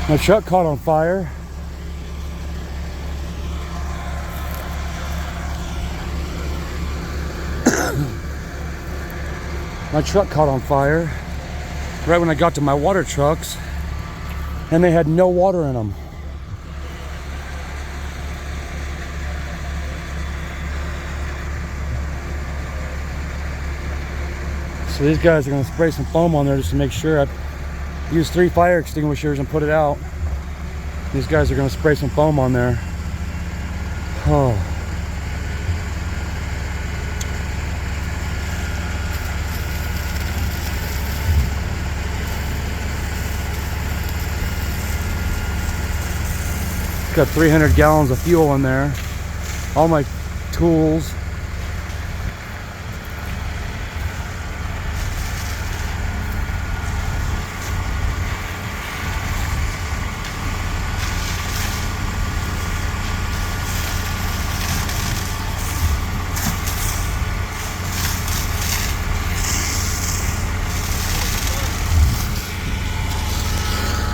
My truck caught on fire. My truck caught on fire right when I got to my water trucks, and they had no water in them. So these guys are going to spray some foam on there just to make sure. I used 3 fire extinguishers and put it out. These guys are going to spray some foam on there. Oh. Got 300 gallons of fuel in there. All my tools.